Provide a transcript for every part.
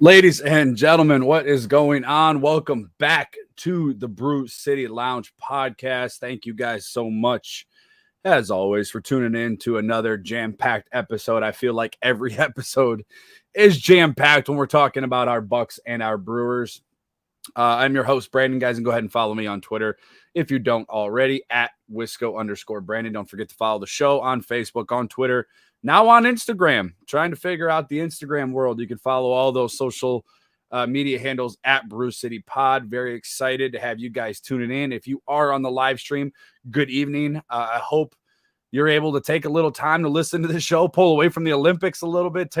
Ladies and gentlemen, what is going on? Welcome back to the Brew City Lounge podcast. Thank you guys so much, as always, for tuning in to another jam-packed episode. I feel like every episode is jam-packed when we're talking about our Bucks and our Brewers. I'm your host, Brandon, guys, and go ahead and follow me on Twitter if you don't already, at Wisco_Brandon. Don't forget to follow the show on Facebook, on Twitter, now on Instagram. Trying to figure out the Instagram world. You can follow all those social media handles at Brew City Pod. Very excited to have you guys tuning in. If you are on the live stream, good evening. I hope you're able to take a little time to listen to the show, pull away from the Olympics a little bit,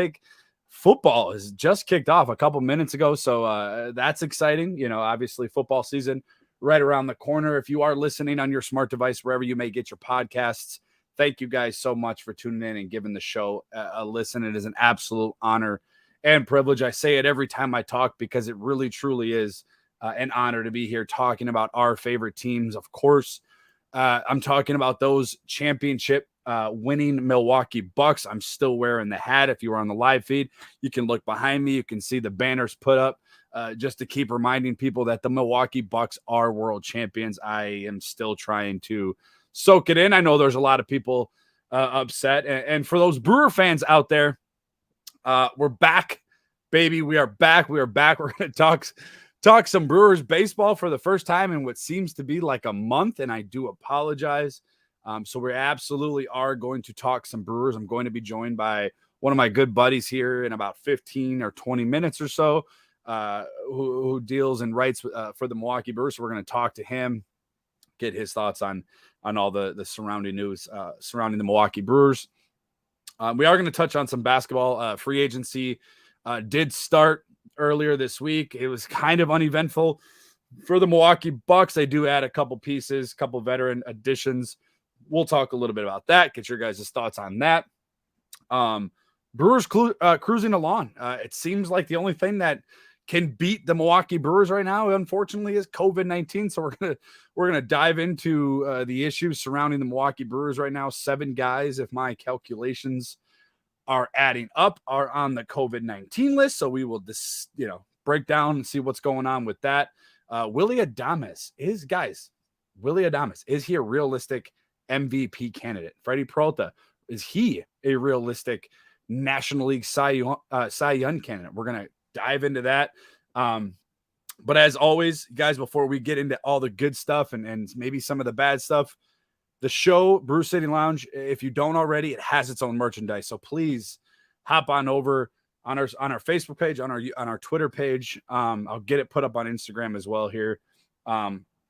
football has just kicked off a couple minutes ago, so that's exciting. You know, obviously football season right around the corner. If you are listening on your smart device, wherever you may get your podcasts, thank you guys so much for tuning in and giving the show a listen. It is an absolute honor and privilege. I say it every time I talk because it really, truly is an honor to be here talking about our favorite teams. Of course, I'm talking about those championship winning Milwaukee Bucks. I'm still wearing the hat. If you were on the live feed, you can look behind me. You can see the banners put up just to keep reminding people that the Milwaukee Bucks are world champions. I am still trying to soak it in. I know there's a lot of people upset. And for those Brewer fans out there, we're back, baby. We are back. We are back. We're going to talk some Brewers baseball for the first time in what seems to be like a month, and I do apologize. So we absolutely are going to talk some Brewers. I'm going to be joined by one of my good buddies here in about 15 or 20 minutes or so, who deals and writes for the Milwaukee Brewers. So we're going to talk to him, get his thoughts on all the surrounding news surrounding the Milwaukee Brewers. We are going to touch on some basketball. Free agency did start earlier this week. It was kind of uneventful for the Milwaukee Bucks. They do add a couple pieces, couple veteran additions. We'll talk a little bit about that, get your guys' thoughts on that. Brewers cruising along. It seems like the only thing that can beat the Milwaukee Brewers right now, unfortunately, is COVID-19. So we're gonna dive into the issues surrounding the Milwaukee Brewers right now. 7 guys, if my calculations are adding up, are on the COVID-19 list. So we will break down and see what's going on with that. Willy Adames, is he a realistic MVP candidate? Freddie Peralta, is he a realistic National League Cy Young candidate? We're going to dive into that. But as always, guys, before we get into all the good stuff and maybe some of the bad stuff, the show, Brew City Lounge, if you don't already, it has its own merchandise. So please hop on over on our Facebook page, on our Twitter page. I'll get it put up on Instagram as well here.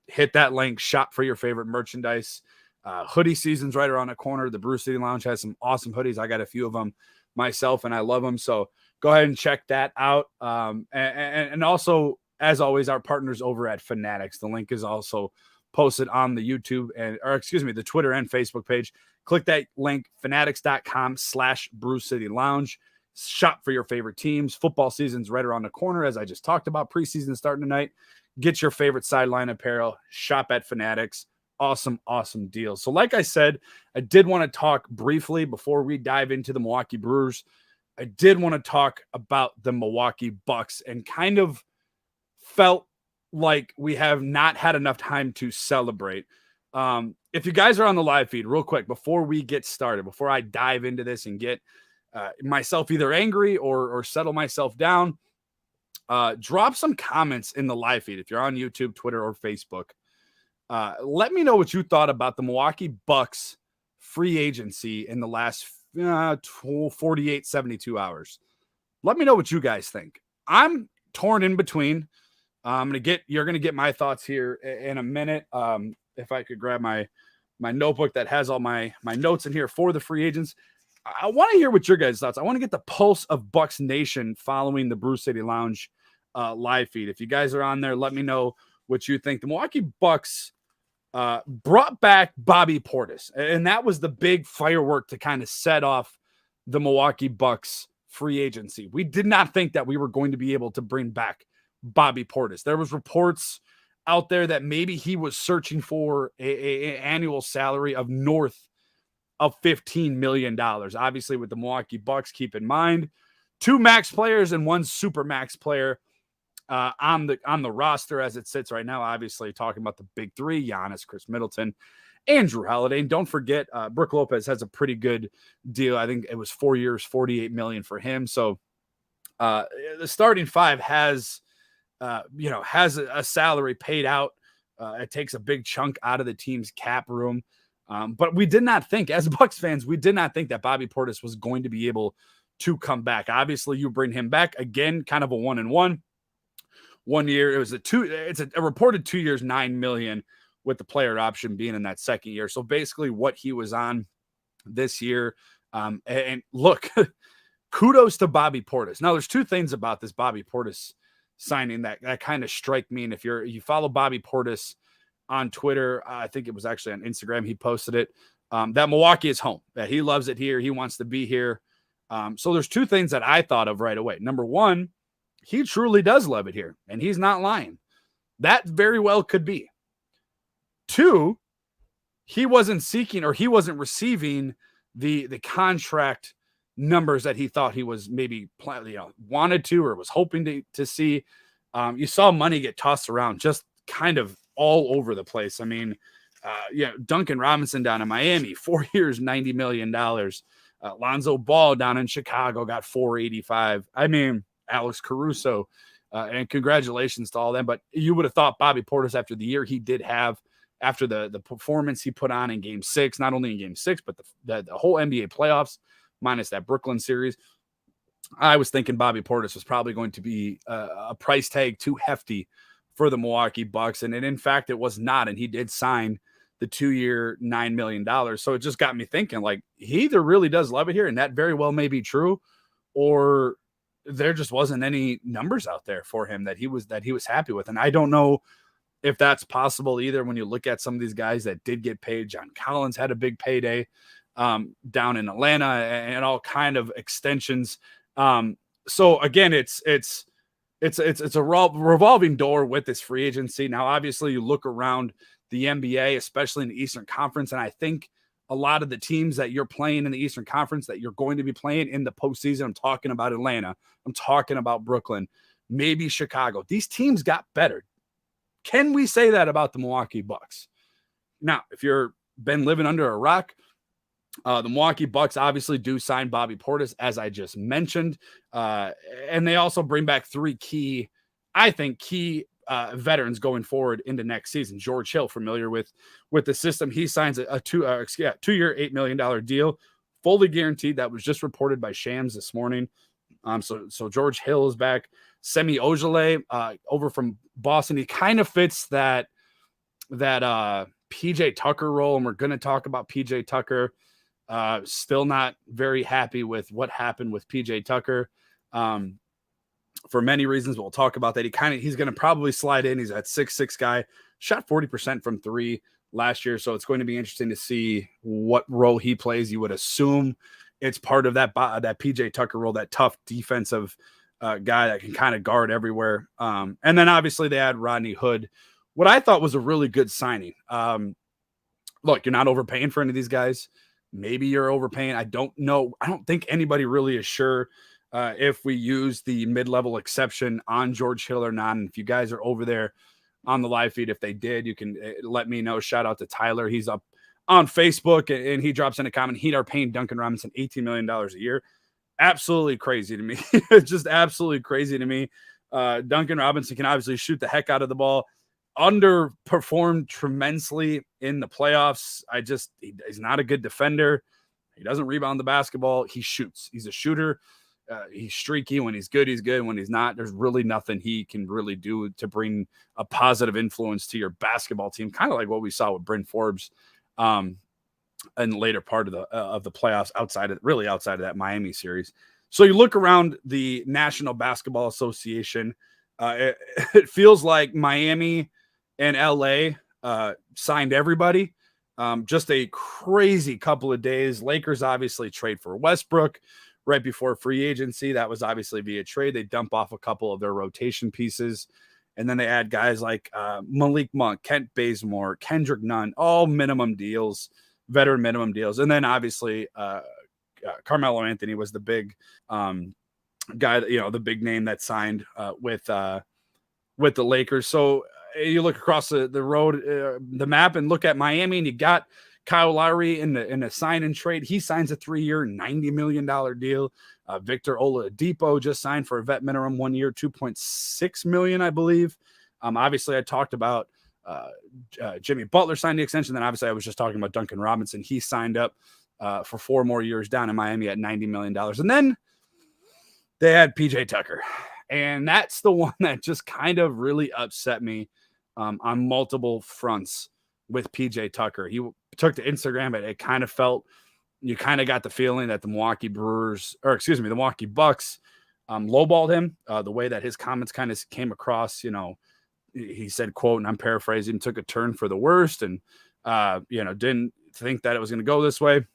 Hit that link, shop for your favorite merchandise. Hoodie season's right around the corner. The Brew City Lounge has some awesome hoodies. I got a few of them myself, and I love them. So go ahead and check that out. And also, as always, our partners over at Fanatics. The link is also posted on the YouTube the Twitter and Facebook page. Click that link, fanatics.com/Brew City Lounge. Shop for your favorite teams. Football season's right around the corner, as I just talked about. Preseason starting tonight. Get your favorite sideline apparel. Shop at Fanatics. Awesome deals. So like I said, I did want to talk briefly before we dive into the Milwaukee Brewers. I did want to talk about the Milwaukee Bucks and kind of felt like we have not had enough time to celebrate. If you guys are on the live feed, real quick, before we get started, before I dive into this and get myself either angry or settle myself down, drop some comments in the live feed. If you're on YouTube, Twitter, or Facebook, let me know what you thought about the Milwaukee Bucks free agency in the last 48, 72 hours. Let me know what you guys think. I'm torn in between. You're going to get my thoughts here in a minute. If I could grab my notebook that has all my notes in here for the free agents. I want to hear what your guys' thoughts. I want to get the pulse of Bucks Nation following the Brew City Lounge live feed. If you guys are on there, let me know what you think. The Milwaukee Bucks brought back Bobby Portis, and that was the big firework to kind of set off the Milwaukee Bucks free agency. We did not think that we were going to be able to bring back Bobby Portis. There was reports out there that maybe he was searching for a annual salary of north of $15 million. Obviously, with the Milwaukee Bucks, keep in mind 2 max players and 1 super max player on the roster as it sits right now. Obviously, talking about the big 3: Giannis, Chris Middleton, Andrew Holiday. And don't forget, Brook Lopez has a pretty good deal. I think it was 4 years, $48 million for him. So the starting 5 has a salary paid out. It takes a big chunk out of the team's cap room. But we did not think, as Bucks fans, we did not think that Bobby Portis was going to be able to come back. Obviously, you bring him back again, kind of a 1-and-1. 1 year, it was it's a reported 2 years, $9 million, with the player option being in that second year. So basically, what he was on this year. And look, kudos to Bobby Portis. Now, there's 2 things about this Bobby Portis signing that kind of strike me. And if you follow Bobby Portis on Twitter, I think it was actually on Instagram, he posted it, that Milwaukee is home, that he loves it here. He wants to be here. So there's 2 things that I thought of right away. Number 1, he truly does love it here, and he's not lying. That very well could be. 2, he wasn't seeking, or he wasn't receiving the contract numbers that he thought he was maybe wanted to, or was hoping to see. You saw money get tossed around just kind of all over the place. I mean, Duncan Robinson down in Miami, 4 years, $90 million. Lonzo Ball down in Chicago got $485. I mean, Alex Caruso, and congratulations to all them. But you would have thought Bobby Portis, after the year he did have, after the performance he put on in Game 6, not only in Game 6, but the whole NBA playoffs, minus that Brooklyn series, I was thinking Bobby Portis was probably going to be a price tag too hefty for the Milwaukee Bucks. And in fact, it was not. And he did sign the 2-year, $9 million. So it just got me thinking, like, he either really does love it here, and that very well may be true, or there just wasn't any numbers out there for him that he was happy with. And I don't know if that's possible either. When you look at some of these guys that did get paid, John Collins had a big payday down in Atlanta, and all kind of extensions. So again, it's a revolving door with this free agency. Now, obviously, you look around the NBA, especially in the Eastern Conference, and I think a lot of the teams that you're playing in the Eastern Conference that you're going to be playing in the postseason, I'm talking about Atlanta, I'm talking about Brooklyn, maybe Chicago. These teams got better. Can we say that about the Milwaukee Bucks? Now, if you've been living under a rock, the Milwaukee Bucks obviously do sign Bobby Portis, as I just mentioned. And they also bring back 3 key veterans going forward into next season. George Hill, familiar with the system. He signs a 2-year, $8 million deal, fully guaranteed. That was just reported by Shams this morning. So George Hill is back. Semi Ojeleye, over from Boston. He kind of fits that PJ Tucker role, and we're going to talk about PJ Tucker. Still not very happy with what happened with PJ Tucker. For many reasons, but we'll talk about that. He's going to probably slide in. He's that 6'6" guy, shot 40% from 3 last year. So it's going to be interesting to see what role he plays. You would assume it's part of that PJ Tucker role, that tough defensive guy that can kind of guard everywhere. And then obviously they add Rodney Hood, what I thought was a really good signing. Look, you're not overpaying for any of these guys. Maybe you're overpaying. I don't know. I don't think anybody really is sure if we use the mid-level exception on George Hill or not. And if you guys are over there on the live feed, if they did, you can let me know. Shout out to Tyler. He's up on Facebook, and he drops in a comment. Heat are paying Duncan Robinson $18 million a year. Absolutely crazy to me. It's just absolutely crazy to me. Duncan Robinson can obviously shoot the heck out of the ball. Underperformed tremendously in the playoffs. He's not a good defender. He doesn't rebound the basketball. He shoots. He's a shooter. He's streaky. When he's good, he's good. When he's not, there's really nothing he can really do to bring a positive influence to your basketball team. Kind of like what we saw with Bryn Forbes in the later part of the playoffs, outside of that Miami series. So you look around the National Basketball Association, it feels like Miami and LA signed everybody. Just a crazy couple of days. Lakers obviously trade for Westbrook right before free agency. That was obviously via trade. They dump off a couple of their rotation pieces. And then they add guys like Malik Monk, Kent Bazemore, Kendrick Nunn, all minimum deals, veteran minimum deals. And then obviously Carmelo Anthony was the big guy that, the big name that signed with the Lakers. So you look across the road, the map, and look at Miami, and you got Kyle Lowry in the sign and trade. He signs a 3-year, $90 million deal. Victor Oladipo just signed for a vet minimum 1 year, $2.6 million, I believe. Obviously, I talked about Jimmy Butler signed the extension. Then obviously, I was just talking about Duncan Robinson. He signed up for 4 more years down in Miami at $90 million. And then they had PJ Tucker. And that's the one that just kind of really upset me on multiple fronts with PJ Tucker. He took to Instagram, but it kind of felt, you kind of got the feeling that the Milwaukee Bucks lowballed him. The way that his comments kind of came across, he said, quote, and I'm paraphrasing, took a turn for the worst and, didn't think that it was going to go this way.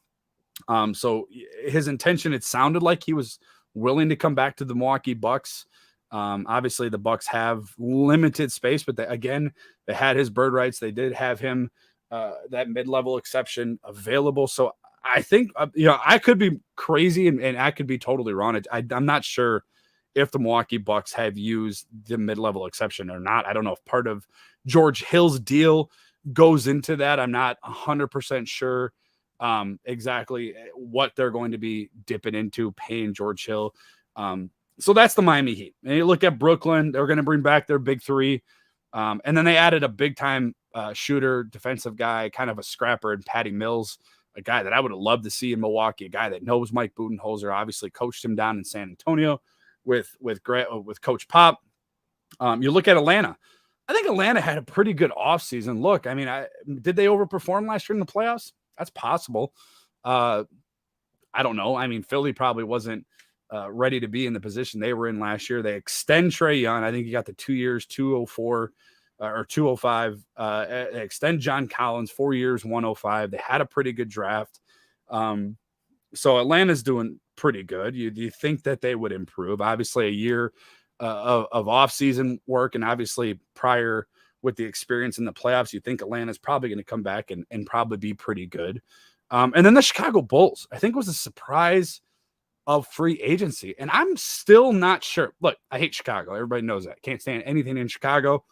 So his intention, it sounded like he was willing to come back to the Milwaukee Bucks. Obviously the Bucks have limited space, but they had his bird rights. They did have him, that mid-level exception available. So I think, I could be crazy and I could be totally wrong. I'm not sure if the Milwaukee Bucks have used the mid-level exception or not. I don't know if part of George Hill's deal goes into that. I'm not 100% sure exactly what they're going to be dipping into paying George Hill. So that's the Miami Heat. And you look at Brooklyn, they're going to bring back their big three. And then they added a big time shooter, defensive guy, kind of a scrapper, and Patty Mills, a guy that I would have loved to see in Milwaukee, a guy that knows Mike Budenholzer, obviously coached him down in San Antonio with Coach Pop. You look at Atlanta. I think Atlanta had a pretty good offseason. Look, I mean, did they overperform last year in the playoffs? That's possible. I don't know. I mean, Philly probably wasn't ready to be in the position they were in last year. They extend Trae Young. I think he got the 2 years, 204 or 205. Extend John Collins 4 years, 105. They had a pretty good draft. So Atlanta's doing pretty good. You think that they would improve? Obviously, a year of off-season work, and obviously prior with the experience in the playoffs, you think Atlanta's probably going to come back and probably be pretty good. And then the Chicago Bulls, I think, was a surprise of free agency. And I'm still not sure. Look, I hate Chicago. Everybody knows that. Can't stand anything in Chicago,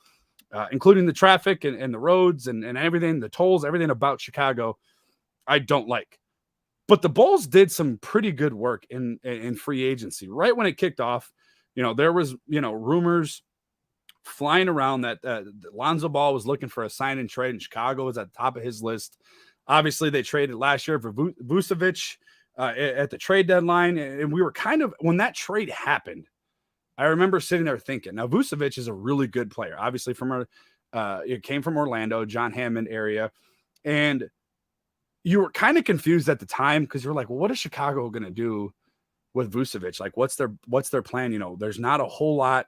including the traffic and the roads and everything, the tolls, everything about Chicago, I don't like. But the Bulls did some pretty good work in free agency. Right when it kicked off, there was, rumors flying around that Lonzo Ball was looking for a sign and trade, and Chicago was at the top of his list. Obviously, they traded last year for Vucevic at the trade deadline. And we were kind of, when that trade happened, I remember sitting there thinking, now Vucevic is a really good player, obviously it came from Orlando, John Hammond area. And you were kind of confused at the time because you're like, well, what is Chicago going to do with Vucevic? Like, what's their plan? There's not a whole lot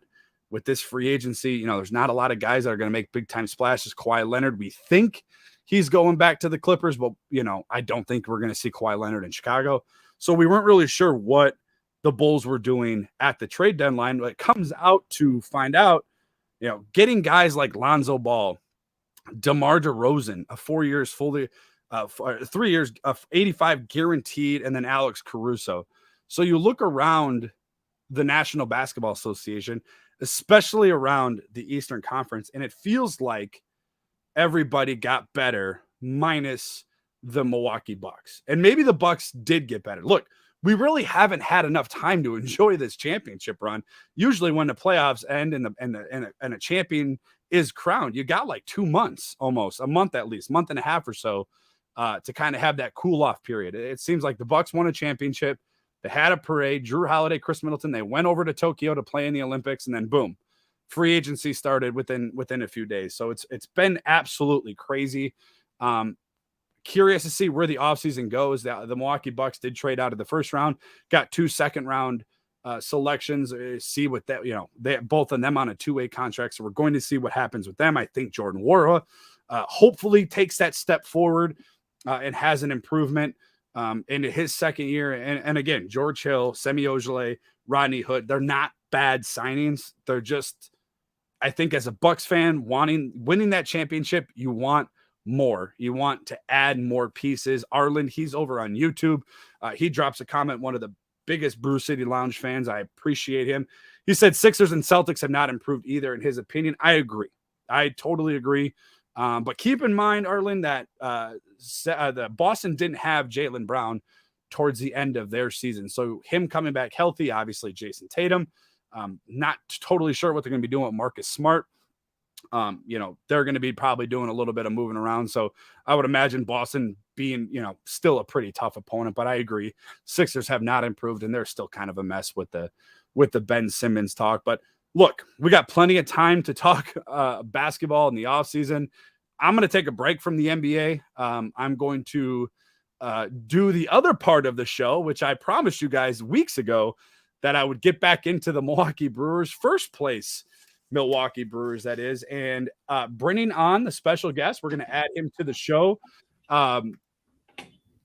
with this free agency. There's not a lot of guys that are going to make big time splashes. Kawhi Leonard, we think he's going back to the Clippers, but I don't think we're going to see Kawhi Leonard in Chicago. So we weren't really sure what the Bulls were doing at the trade deadline. But it comes out to find out, getting guys like Lonzo Ball, DeMar DeRozan, 4 years fully, 3 years of 85 guaranteed, and then Alex Caruso. So you look around the National Basketball Association, especially around the Eastern Conference, and it feels like everybody got better minus the Milwaukee Bucks. And maybe the Bucks did get better. Look, we really haven't had enough time to enjoy this championship run. Usually when the playoffs end and a champion is crowned, you got like 2 months, almost a month, at least month and a half or so, to kind of have that cool off period. It seems like the Bucks won a championship. They had a parade, Drew Holiday, Chris Middleton. They went over to Tokyo to play in the Olympics, and then boom, free agency started within a few days. So it's been absolutely crazy. Curious to see where the offseason goes. The Milwaukee Bucks did trade out of the first round, got 2 second-round selections. See what that, they both of them on a 2-way contract. So we're going to see what happens with them. I think Jordan Nwora hopefully takes that step forward and has an improvement into his second year. And again, George Hill, Semi Ojeleye, Rodney Hood, they're not bad signings. They're just, I think as a Bucks fan, winning that championship, you want more. You want to add more pieces. Arlen, he's over on YouTube. He drops a comment, one of the biggest Brew City Lounge fans. I appreciate him. He said Sixers and Celtics have not improved either, in his opinion. I agree. I totally agree. But keep in mind, Arlen, that the Boston didn't have Jaylen Brown towards the end of their season. So him coming back healthy, obviously Jason Tatum, not totally sure what they're going to be doing with Marcus Smart. They're going to be probably doing a little bit of moving around. So I would imagine Boston being, still a pretty tough opponent, but I agree. Sixers have not improved and they're still kind of a mess with the Ben Simmons talk. But look, we got plenty of time to talk basketball in the offseason. I'm going to take a break from the NBA. I'm going to do the other part of the show, which I promised you guys weeks ago that I would get back into the Milwaukee Brewers, first place Milwaukee Brewers, that is, and bringing on the special guest. We're going to add him to the show. Brought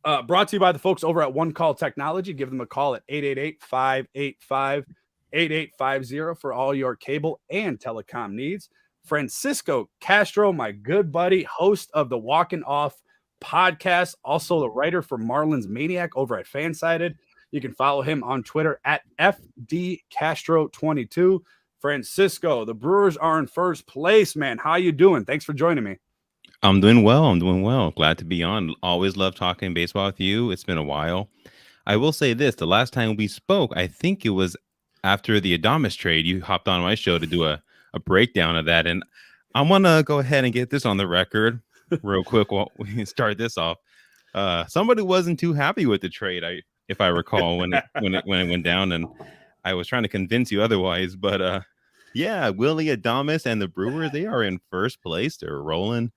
to you by the folks over at One Call Technology. Give them a call at 888-585-8850 for all your cable and telecom needs. Francisco Castro, my good buddy, host of the Walking Off podcast, also the writer for Marlins Maniac over at Fansided. You can follow him on Twitter at FDCastro22. Francisco, the Brewers are in first place, man. How you doing? Thanks for joining me. I'm doing well. Glad to be on. Always love talking baseball with you. It's been a while. I will say this. The last time we spoke, I think it was after the Adames trade. You hopped on my show to do a breakdown of that. And I want to go ahead and get this on the record real quick while we start this off. Somebody wasn't too happy with the trade, if I recall, when it went down. And I was trying to convince you otherwise. But yeah, Willy Adames and the Brewers, they are in first place. They're rolling.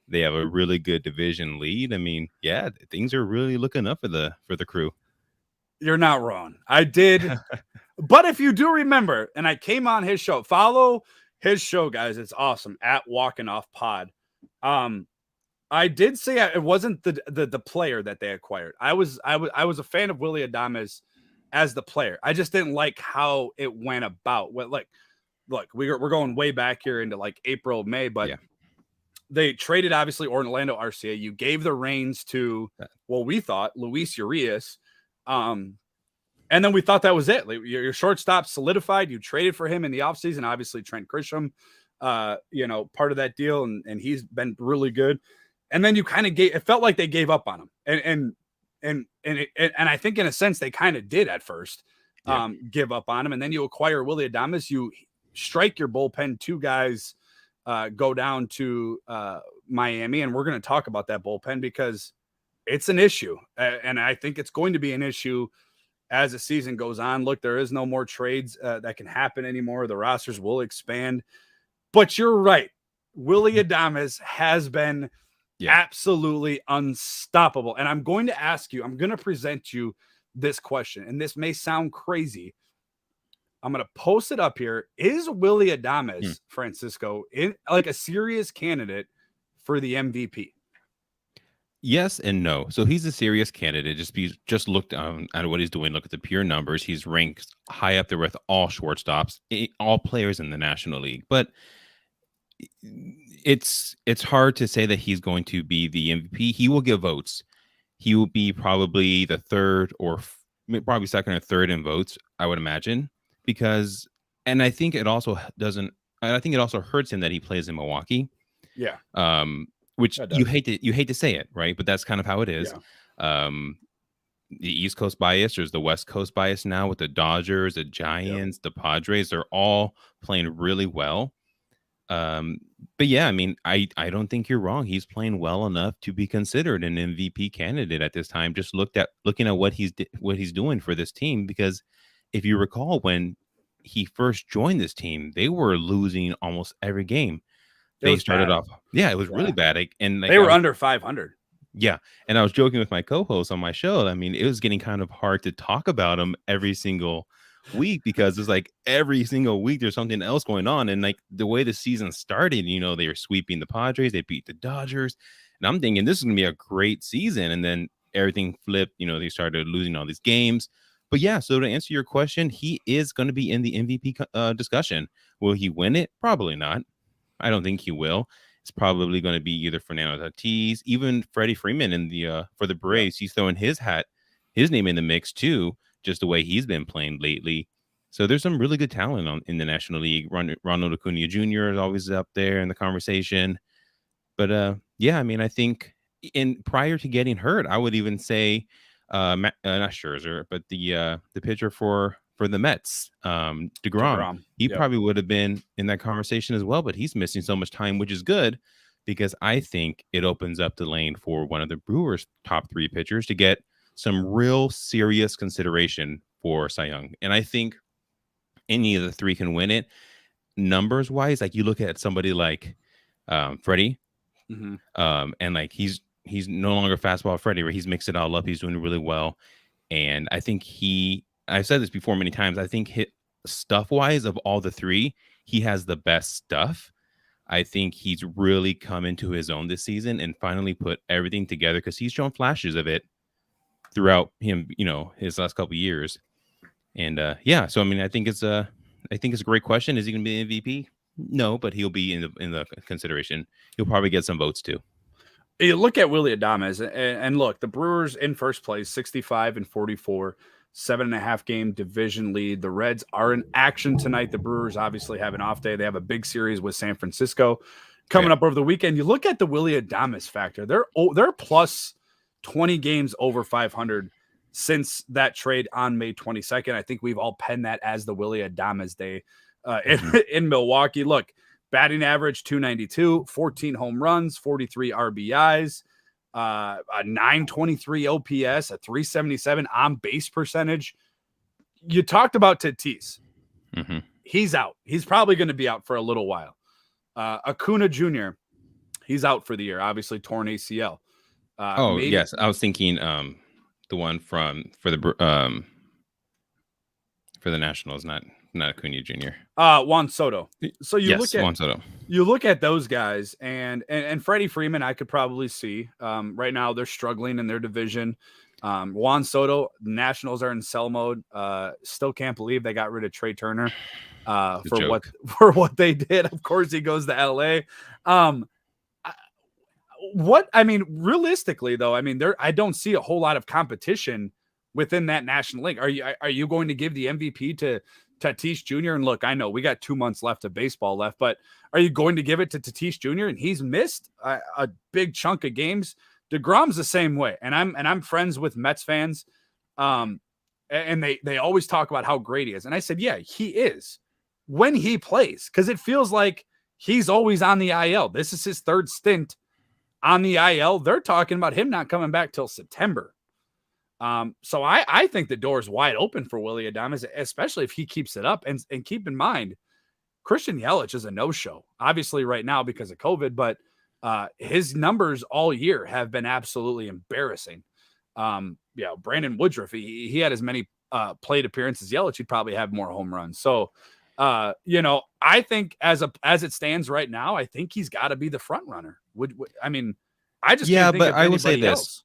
They have a really good division lead. I mean, yeah, things are really looking up for the Crew. You're not wrong. I did. But if you do remember, and I came on his show, follow his show, guys. It's awesome, at Walking Off Pod. I did say it wasn't the player that they acquired. I was a fan of Willy Adames as the player. I just didn't like how it went about. Look, we're going way back here into like April, May, but yeah. They traded obviously Orlando Arcia. You gave the reins to we thought Luis Urias. And then we thought that was it. Like, your shortstop solidified. You traded for him in the offseason. Obviously, Trent Grisham, part of that deal, and he's been really good. And then you kind of it felt like they gave up on him. And I think in a sense they kind of did at first give up on him. And then you acquire Willy Adames. You strike your bullpen. Two guys go down to Miami, and we're going to talk about that bullpen because it's an issue. And I think it's going to be an issue as the season goes on. Look, there is no more trades that can happen anymore. The rosters will expand. But you're right. Willy Adames has been absolutely unstoppable. And I'm going to present you this question. And this may sound crazy. I'm going to post it up here. Is Willy Adames, Francisco, in like a serious candidate for the MVP? Yes and no. So he's a serious candidate. Just look at what he's doing. Look at the pure numbers. He's ranked high up there with all shortstops, all players in the National League. But it's hard to say that he's going to be the MVP. He will get votes. He will be probably the third or probably second or third in votes, I would imagine. And I think it also hurts him that he plays in Milwaukee. Yeah. Which you hate to say it, right? But that's kind of how it is. Yeah. The East Coast bias, there's the West Coast bias now with the Dodgers, the Giants, the Padres. They're all playing really well. But yeah, I mean, I don't think you're wrong. He's playing well enough to be considered an MVP candidate at this time. Just looking at what he's doing for this team, because if you recall when he first joined this team, they were losing almost every game. They started off, it was really bad. And they were under 500. Yeah, and I was joking with my co-host on my show. I mean, it was getting kind of hard to talk about him every single week because it's like every single week there's something else going on. And like the way the season started, they were sweeping the Padres, they beat the Dodgers, and I'm thinking this is gonna be a great season. And then everything flipped. They started losing all these games. But yeah, so to answer your question, he is going to be in the MVP discussion. Will he win it? Probably not. I don't think he will. It's probably going to be either Fernando Tatis, even Freddie Freeman for the Braves. He's throwing his name in the mix too, just the way he's been playing lately. So there's some really good talent in the National League. Ronald Acuna Jr. is always up there in the conversation. But yeah, I mean, I think prior to getting hurt, I would even say not Scherzer, but the pitcher for the Mets, DeGrom, he probably would have been in that conversation as well, but he's missing so much time, which is good because I think it opens up the lane for one of the Brewers' top 3 pitchers to get some real serious consideration for Cy Young. And I think any of the 3 can win it. Numbers wise, like you look at somebody like Freddie, and like he's no longer fastball Freddie, where he's mixed it all up. He's doing really well. And I think I've said this before many times, I think stuff wise of all the 3, he has the best stuff. I think he's really come into his own this season and finally put everything together because he's shown flashes of it throughout him, his last couple of years. And yeah, so I mean, I think it's a great question. Is he going to be MVP? No, but he'll be in the consideration. He'll probably get some votes too. You look at Willy Adames, and look, the Brewers in first place, 65-44, 7.5 game division lead. The Reds are in action tonight. The Brewers obviously have an off day. They have a big series with San Francisco coming up over the weekend. You look at the Willy Adames factor. They're plus 20 games over 500 since that trade on May 22nd. I think we've all penned that as the Willy Adames day in Milwaukee. Look, batting average 292, 14 home runs, 43 RBIs, a 923 OPS, a 377 on base percentage. You talked about Tatis. He's out. He's probably going to be out for a little while. Acuna Jr., he's out for the year, obviously torn ACL. Yes. I was thinking the one for the Nationals, not Acuna Jr. Juan Soto. So Juan Soto. You look at those guys and Freddie Freeman, I could probably see. Right now they're struggling in their division. Juan Soto, Nationals are in sell mode. Still can't believe they got rid of Trey Turner for what they did. Of course, he goes to LA. Realistically though, I mean, I don't see a whole lot of competition within that National League. Are you going to give the MVP to Tatis Jr.? And look, I know we got 2 months left of baseball left, but are you going to give it to Tatis Jr.? And he's missed a big chunk of games. DeGrom's the same way. And I'm friends with Mets fans. And they always talk about how great he is. And I said, yeah, he is when he plays, because it feels like he's always on the IL. This is his 3rd stint on the IL. They're talking about him not coming back till September. So I think the door is wide open for Willy Adames, especially if he keeps it up. And keep in mind, Christian Yelich is a no-show, obviously right now because of COVID, but his numbers all year have been absolutely embarrassing. Brandon Woodruff, he had as many plate appearances as Yelich, he'd probably have more home runs. So, I think as it stands right now, I think he's got to be the front runner. I just can't think of I will say anybody this. else.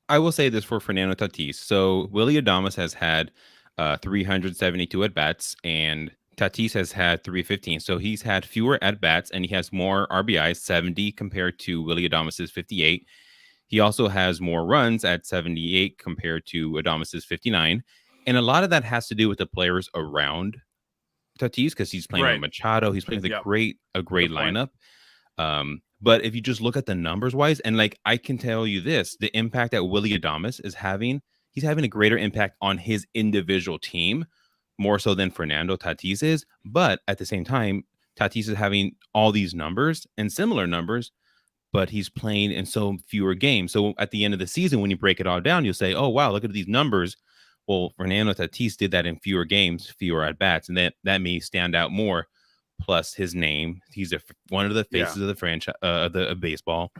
I will say this for Fernando Tatis. So Willy Adames has had 372 at bats, and Tatis has had 315. So he's had fewer at bats, and he has more RBIs, 70 compared to Willy Adames's 58. He also has more runs at 78 compared to Adames's 59. And a lot of that has to do with the players around Tatis because he's playing with Machado. He's playing with a great lineup. But if you just look at the numbers wise, and like I can tell you this, the impact that Willy Adames is having, he's having a greater impact on his individual team, more so than Fernando Tatis is. But at the same time, Tatis is having all these numbers and similar numbers, but he's playing in so fewer games. So at the end of the season, when you break it all down, you'll say, oh, wow, look at these numbers. Well, Fernando Tatis did that in fewer games, fewer at bats, and that may stand out more. Plus his name, he's one of the faces of the franchise, of baseball,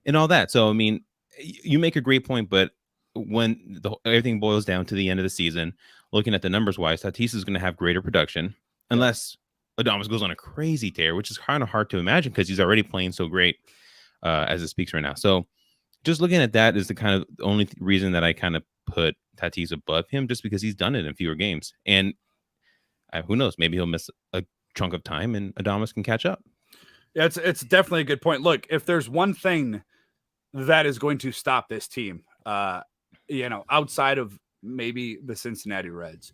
and all that. So I mean, you make a great point, but when everything boils down to the end of the season, looking at the numbers wise, Tatis is going to have greater production, unless Adames goes on a crazy tear, which is kind of hard to imagine because he's already playing so great as it speaks right now. So just looking at that is the only reason that I kind of put Tatis above him, just because he's done it in fewer games, and who knows, maybe he'll miss a chunk of time and Adames can catch up. Yeah, it's definitely a good point. Look, if there's one thing that is going to stop this team, outside of maybe the Cincinnati Reds,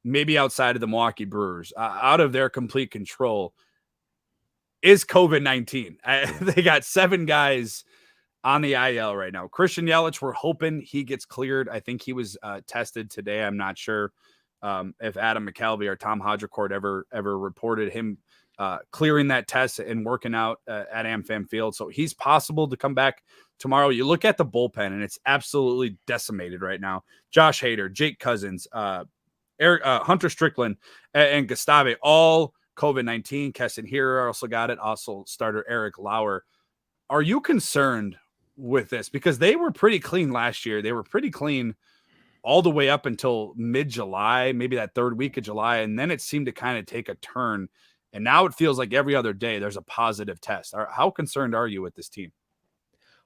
maybe outside of the Milwaukee Brewers, out of their complete control, is COVID-19. They got 7 guys on the IL right now. Christian Yelich, we're hoping he gets cleared. I think he was tested today. I'm not sure if Adam McCalvey or Tom Hodgecourt ever reported him clearing that test and working out at AmFam Field. So he's possible to come back tomorrow. You look at the bullpen, and it's absolutely decimated right now. Josh Hader, Jake Cousins, Hunter Strickland, and Gustave, all COVID-19. Keston Hiura also got it. Also starter Eric Lauer. Are you concerned with this? Because they were pretty clean last year. They were pretty clean all the way up until mid-July, maybe that third week of July. And then it seemed to kind of take a turn. And now it feels like every other day there's a positive test. How concerned are you with this team?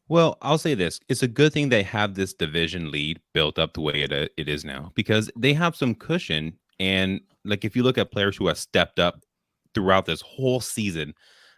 Well, I'll say this. It's a good thing they have this division lead built up the way it is now, because they have some cushion. And like, if you look at players who have stepped up throughout this whole season,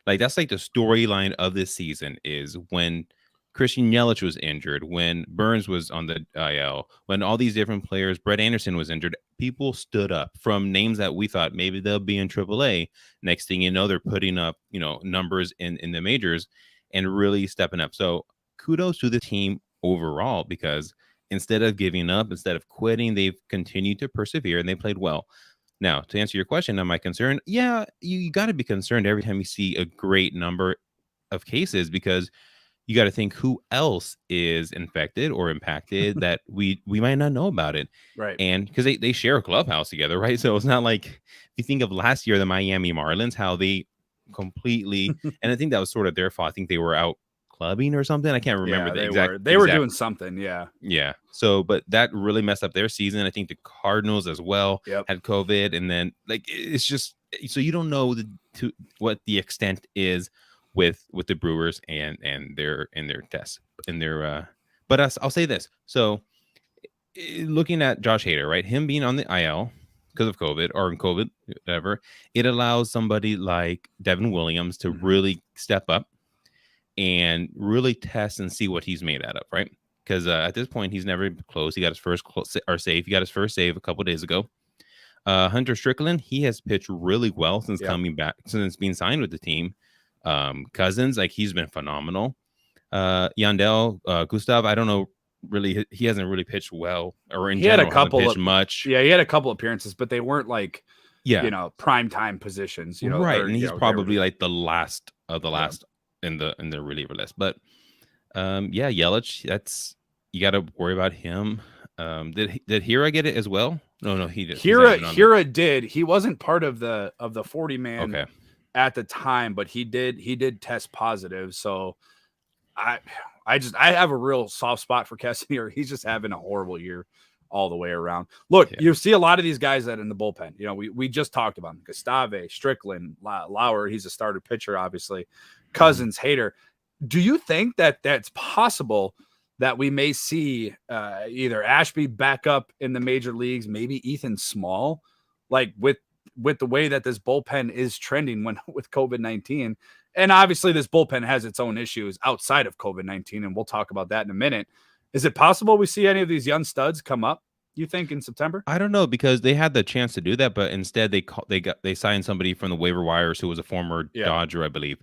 like that's like the storyline of this season is when Christian Yelich was injured, when Burns was on the IL, when all these different players, Brett Anderson was injured, people stood up from names that we thought maybe they'll be in AAA. Next thing you know, they're putting up, numbers in the majors and really stepping up. So kudos to the team overall, because instead of giving up, instead of quitting, they've continued to persevere and they played well. Now, to answer your question, am I concerned? Yeah, you got to be concerned every time you see a great number of cases, because you got to think who else is infected or impacted that we might not know about it. Right. And because they share a clubhouse together, right? So it's not like, if you think of last year, the Miami Marlins, how they completely, and I think that was sort of their fault. I think they were out clubbing or something. I can't remember the exact. They were doing something. Yeah. Yeah. So, but that really messed up their season. I think the Cardinals as well had COVID, and then like it's just, so you don't know what the extent is with the Brewers and their tests and their. But I'll say this. So, looking at Josh Hader, right, him being on the IL because of COVID or in COVID, whatever, it allows somebody like Devin Williams to really step up and really test and see what he's made out of, right? Because at this point, he's never close. He got his first save. He got his first save a couple of days ago. Hunter Strickland, he has pitched really well since coming back, since being signed with the team. Cousins, like, he's been phenomenal. Yandel, Gustav, I don't know, really, he hasn't really pitched well, or in general, hasn't pitched much. Yeah, he had a couple appearances, but they weren't like, prime time positions, right? And he's probably like the last of the last in the reliever list. But Yelich, that's, you got to worry about him. Did Hiura get it as well? No, he did. Hiura did. He wasn't part of the 40-man at the time, but he did test positive. So I have a real soft spot for Keston Hiura. He's just having a horrible year all the way around. Look, you see a lot of these guys that in the bullpen. We just talked about them. Gustave, Strickland, Lauer. He's a starter pitcher, obviously. Cousins, Hader. Do you think that that's possible that we may see either Ashby back up in the major leagues, maybe Ethan Small, like with the way that this bullpen is trending with COVID-19? And obviously this bullpen has its own issues outside of COVID-19, and we'll talk about that in a minute. Is it possible we see any of these young studs come up, you think, in September? I don't know, because they had the chance to do that, but instead they signed somebody from the waiver wires who was a former Dodger, I believe.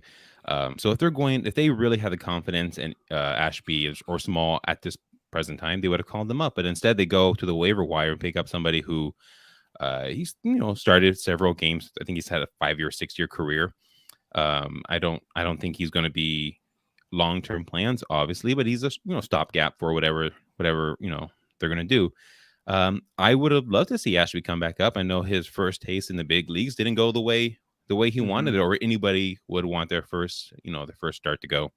So if they really had the confidence in Ashby or Small at this present time, they would have called them up. But instead, they go to the waiver wire and pick up somebody who he's started several games. I think he's had a 5-year, 6-year career. I don't think he's going to be long-term plans, obviously, but he's a stopgap for whatever they're going to do. I would have loved to see Ashby come back up. I know his first taste in the big leagues didn't go the way he wanted it, or anybody would want their first start to go.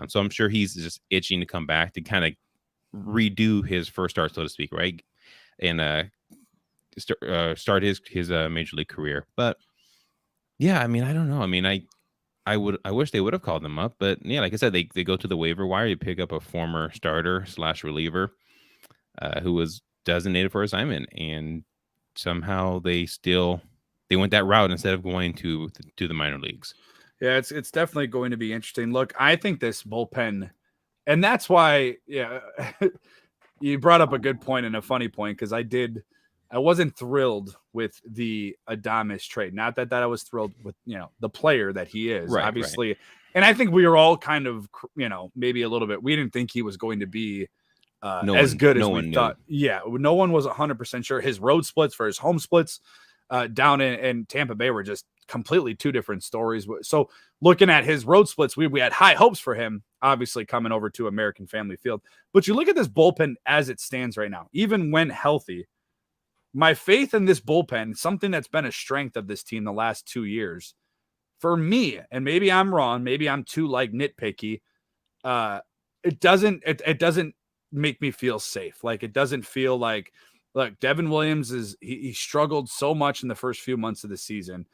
So I'm sure he's just itching to come back to kind of redo his first start, so to speak, right? And start his major league career. But yeah, I mean, I don't know. I mean, I wish they would have called them up, but yeah, like I said, they go to the waiver wire. You pick up a former starter / reliever who was designated for assignment, and somehow they went that route instead of going to the minor leagues. Yeah, it's definitely going to be interesting. Look, I think this bullpen, and that's why, You brought up a good point and a funny point because I wasn't thrilled with the Adames trade. Not that I was thrilled with, the player that he is, Right. obviously. And I think we were all kind of, maybe a little bit. We didn't think he was going to be as good as we thought. Yeah, no one was 100% sure. His road splits for his home splits down in Tampa Bay were just completely two different stories. So looking at his road splits, we had high hopes for him, obviously coming over to American Family Field. But you look at this bullpen as it stands right now, even when healthy, my faith in this bullpen, something that's been a strength of this team the last 2 years, for me, and maybe I'm wrong, maybe I'm too nitpicky, it doesn't make me feel safe. Like, it doesn't feel like, look, Devin Williams he struggled so much in the first few months of the season.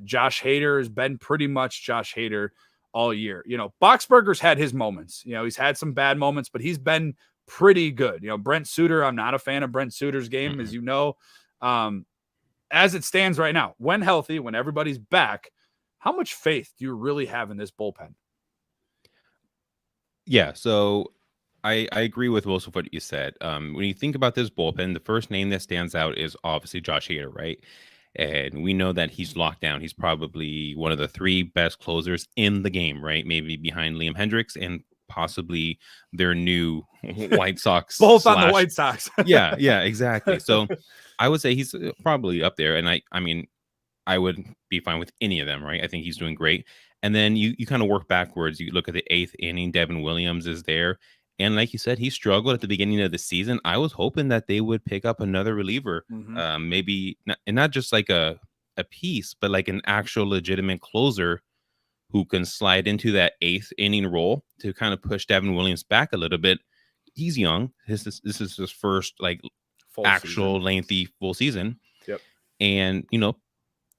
Josh Hader has been pretty much Josh Hader all year. Boxberger's had his moments. He's had some bad moments, but he's been pretty good. Brent Suter, I'm not a fan of Brent Suter's game, as you know. As it stands right now, when healthy, when everybody's back, how much faith do you really have in this bullpen? Yeah, so I agree with most of what you said. When you think about this bullpen, the first name that stands out is obviously Josh Hader, right? And we know that he's locked down. He's probably one of the 3 best closers in the game, right? Maybe behind Liam Hendricks and possibly their new White Sox. Both on the White Sox. yeah, exactly. So I would say he's probably up there. And I mean, I would be fine with any of them, right? I think he's doing great. And then you kind of work backwards. You look at the 8th inning, Devin Williams is there. And like you said, he struggled at the beginning of the season. I was hoping that they would pick up another reliever, maybe not just like a piece, but like an actual legitimate closer who can slide into that 8th inning role to kind of push Devin Williams back a little bit. He's young. This is his first like full actual season. Lengthy full season. Yep. And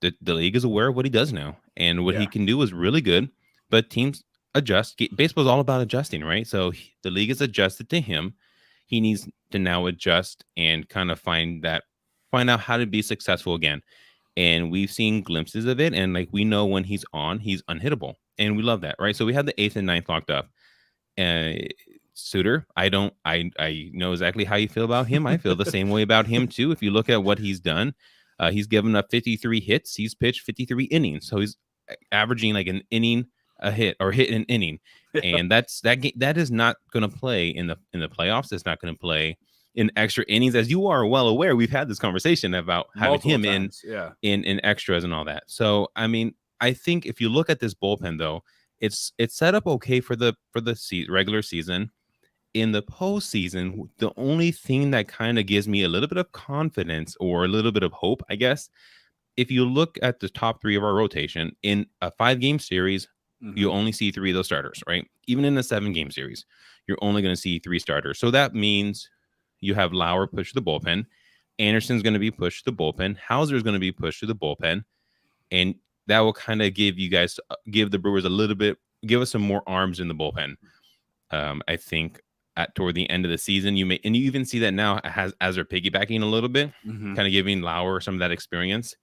the league is aware of what he does now, and what he can do is really good. But teams adjust. Baseball is all about adjusting, right? So the league is adjusted to him. He needs to now adjust and kind of find out how to be successful again. And we've seen glimpses of it, and like we know when he's on, he's unhittable, and we love that, right? So we have the 8th and 9th locked up. Suter, I know exactly how you feel about him. I feel the same way about him too. If you look at what he's done, he's given up 53 hits. He's pitched 53 innings, so he's averaging like an inning a hit or hit an inning, and that is not going to play in the playoffs. It's not going to play in extra innings, as you are well aware. We've had this conversation about having him in extras and all that. So I mean, I think if you look at this bullpen though, it's set up okay for the regular season. In the postseason, the only thing that kind of gives me a little bit of confidence or a little bit of hope, I guess, if you look at the top 3 of our rotation in a 5-game series, you only see 3 of those starters, right? Even in a 7-game series, you're only going to see 3 starters. So that means you have Lauer pushed to the bullpen, Anderson's going to be pushed to the bullpen, Hauser's going to be pushed to the bullpen, and that will kind of give the Brewers a little bit, give us some more arms in the bullpen. I think toward the end of the season, you even see that now as they're piggybacking a little bit, kind of giving Lauer some of that experience.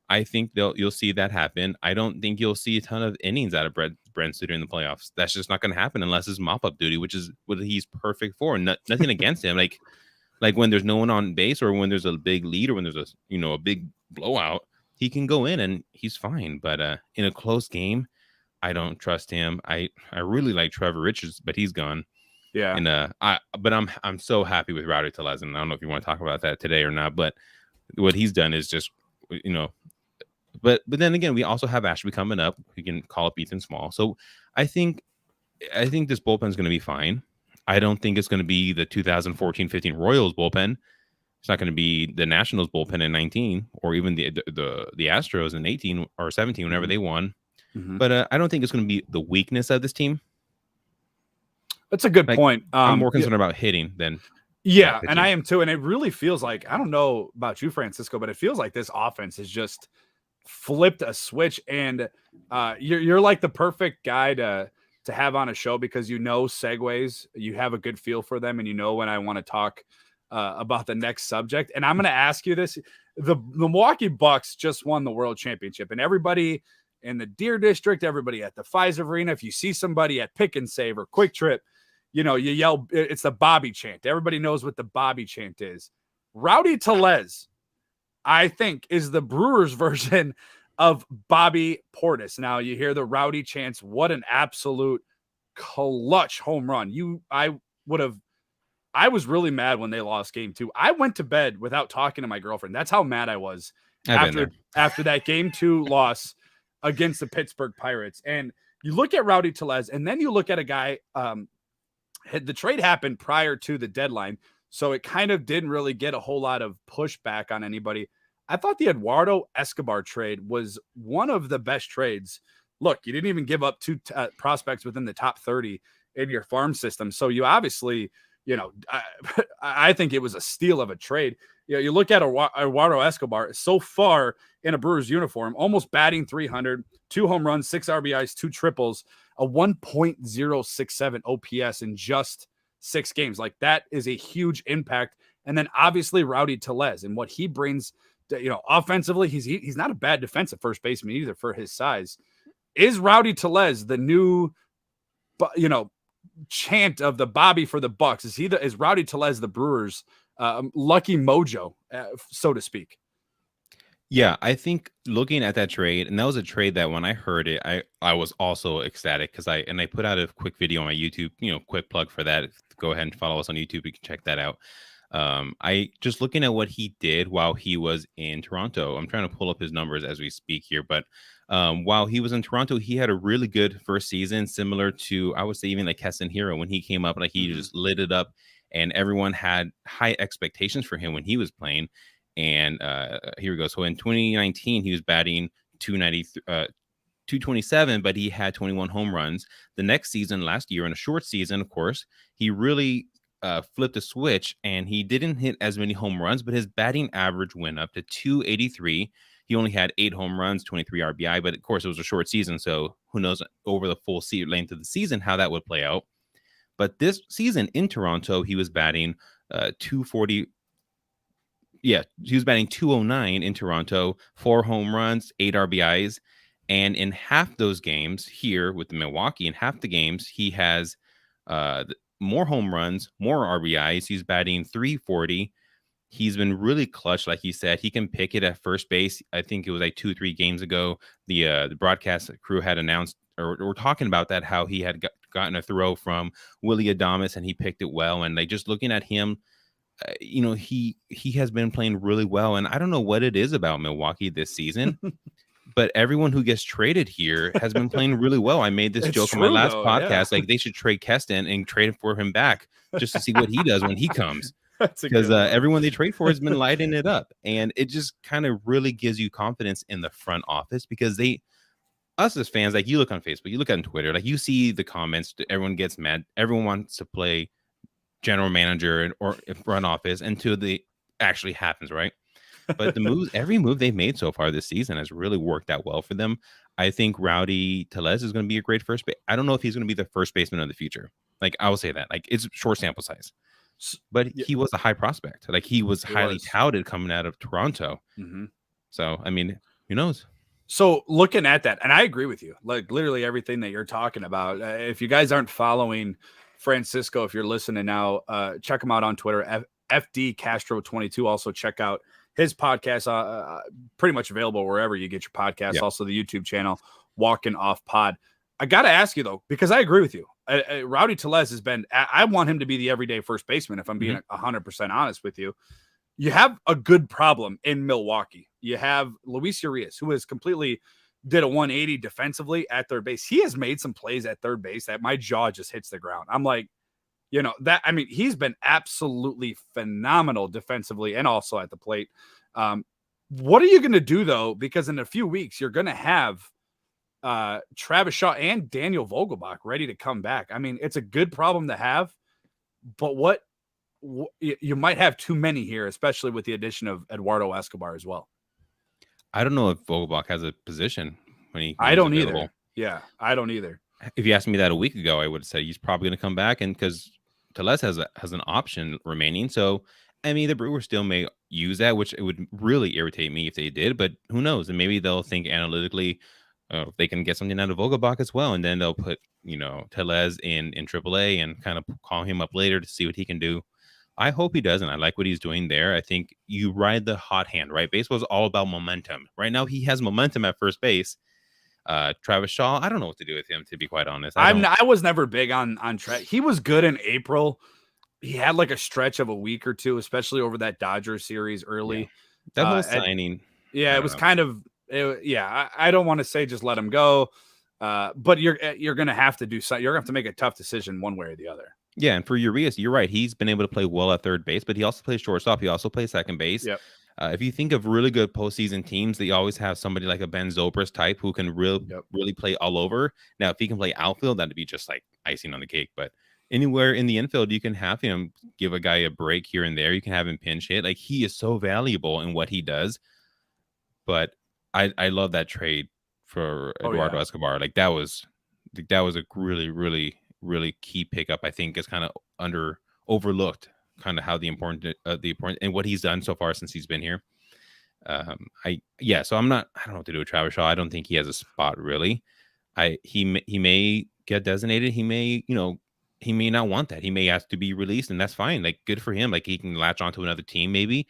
I think you'll see that happen. I don't think you'll see a ton of innings out of Brent Suter in the playoffs. That's just not going to happen unless it's mop-up duty, which is what he's perfect for. Nothing against him. Like when there's no one on base, or when there's a big lead, or when there's a big blowout, he can go in and he's fine. But in a close game, I don't trust him. I really like Trevor Richards, but he's gone. Yeah. And I'm so happy with Rowdy Tellez. I don't know if you want to talk about that today or not, but what he's done is just, but then again, we also have Ashby coming up. We can call up Ethan Small. So I think this bullpen is going to be fine. I don't think it's going to be the 2014-15 Royals bullpen. It's not going to be the Nationals bullpen in 19, or even the Astros in 18 or 17 whenever they won. But I don't think it's going to be the weakness of this team. That's a good point. I'm more concerned about hitting than and I am too. And it really feels like, I don't know about you, Francisco, but it feels like this offense has just flipped a switch. And you're like the perfect guy to have on a show, because segues, you have a good feel for them, and when I want to talk about the next subject. And I'm going to ask you this: the Milwaukee Bucks just won the World Championship, and everybody in the Deer District, everybody at the Pfizer Arena, if you see somebody at Pick and Save or Quick Trip, you yell, it's the Bobby chant. Everybody knows what the Bobby chant is. Rowdy Tellez, I think, is the Brewers version of Bobby Portis. Now you hear the Rowdy chants. What an absolute clutch home run. I was really mad when they lost game 2. I went to bed without talking to my girlfriend. That's how mad I was after that game 2 loss against the Pittsburgh Pirates. And you look at Rowdy Tellez, and then you look at a guy, the trade happened prior to the deadline, so it kind of didn't really get a whole lot of pushback on anybody. I thought the Eduardo Escobar trade was one of the best trades. Look, you didn't even give up 2 prospects within the top 30 in your farm system. So you obviously, I think it was a steal of a trade. You look at Eduardo Escobar so far in a Brewers uniform, almost batting 300, 2 home runs, 6 RBIs, 2 triples, a 1.067 OPS in just 6 games. Like, that is a huge impact. And then obviously Rowdy Tellez and what he brings, offensively, he's not a bad defensive first baseman either for his size. Is Rowdy Tellez the new, chant of the Bobby for the Bucks? Is Rowdy Tellez the Brewers' lucky mojo, so to speak? Yeah, I think looking at that trade, and that was a trade that when I heard it, I was also ecstatic because I put out a quick video on my YouTube, quick plug for that. Go ahead and follow us on YouTube. You can check that out. I just looking at what he did while he was in Toronto. I'm trying to pull up his numbers as we speak here, but while he was in Toronto, he had a really good first season, similar to, I would say, even like Keston Hero when he came up. Like, he just lit it up, and everyone had high expectations for him when he was playing. And here we go. So in 2019, he was batting 227, but he had 21 home runs. The next season, last year, in a short season, of course, he really flipped a switch, and he didn't hit as many home runs, but his batting average went up to 283. He only had 8 home runs, 23 RBI, but of course it was a short season, so who knows over the full length of the season how that would play out. But this season in Toronto, he was batting 240. Yeah, he was batting 209 in Toronto, 4 home runs, 8 RBIs. And in half those games here with the Milwaukee, in half the games, he has more home runs, more RBIs. He's batting 340. He's been really clutch, like he said. He can pick it at first base. I think it was like 2-3 games ago. The broadcast crew had announced, or we're talking about that, how he had gotten a throw from Willy Adames, and he picked it well. And like, just looking at him, he has been playing really well. And I don't know what it is about Milwaukee this season, but everyone who gets traded here has been playing really well. I made this joke on my last podcast. Like, they should trade Keston and trade for him back just to see what he does when he comes. Because everyone they trade for has been lighting it up. And it just kind of really gives you confidence in the front office, because us as fans, like, you look on Facebook, you look on Twitter, like, you see the comments, everyone gets mad. Everyone wants to play general manager or front office until the actually happens, right? But every move they've made so far this season has really worked out well for them. I think Rowdy Tellez is going to be a great first base. I don't know if he's going to be the first baseman of the future. Like, I will say that. Like, it's short sample size, but he was a high prospect. Like, he was highly touted coming out of Toronto. Mm-hmm. So, I mean, who knows? So looking at that, and I agree with you, like, literally everything that you're talking about. If you guys aren't following Francisco, if you're listening now, check him out on Twitter, FD Castro 22. Also check out his podcast, pretty much available wherever you get your podcasts. Yep. Also the YouTube channel, Walking Off Pod. I got to ask you though, because I agree with you. Rowdy Tellez has been, I want him to be the everyday first baseman. If I'm being 100% honest with you, you have a good problem in Milwaukee. You have Luis Urias, who has completely did a 180 defensively at third base. He has made some plays at third base that my jaw just hits the ground. I'm like, he's been absolutely phenomenal defensively and also at the plate. What are you going to do though? Because in a few weeks, you're going to have Travis Shaw and Daniel Vogelbach ready to come back. I mean, it's a good problem to have, but you might have too many here, especially with the addition of Eduardo Escobar as well. I don't know if Vogelbach has a position when he. I don't available. Either. Yeah, I don't either. If you asked me that a week ago, I would say he's probably going to come back, and because Tellez has an option remaining, so I mean the Brewers still may use that, which it would really irritate me if they did. But who knows? And maybe they'll think analytically. if they can get something out of Vogelbach as well, and then they'll put Tellez in AAA and kind of call him up later to see what he can do. I hope he does, and I like what he's doing there. I think you ride the hot hand, right? Baseball is all about momentum. Right now, he has momentum at first base. Travis Shaw, I don't know what to do with him, to be quite honest. I was never big on Travis. He was good in April. He had like a stretch of a week or two, especially over that Dodgers series early. Yeah. That whole signing. It was kind of, I don't want to say just let him go, but you're going to have to do something. You're going to have to make a tough decision one way or the other. Yeah, and for Urias, you're right. He's been able to play well at third base, but he also plays shortstop. He also plays second base. Yep. If you think of really good postseason teams, they always have somebody like a Ben Zobrist type who can really play all over. Now, if he can play outfield, that'd be just like icing on the cake. But anywhere in the infield, you can have him give a guy a break here and there. You can have him pinch hit. Like, he is so valuable in what he does. But I love that trade for Eduardo Escobar. Like, that was a really, really, really key pickup. I think is kind of overlooked, kind of how the important and what he's done so far since he's been here. So I don't know what to do with Travis Shaw. I don't think he has a spot really. He may get designated. He may not want that. He may have to be released, and that's fine. Like, good for him. Like, he can latch onto another team maybe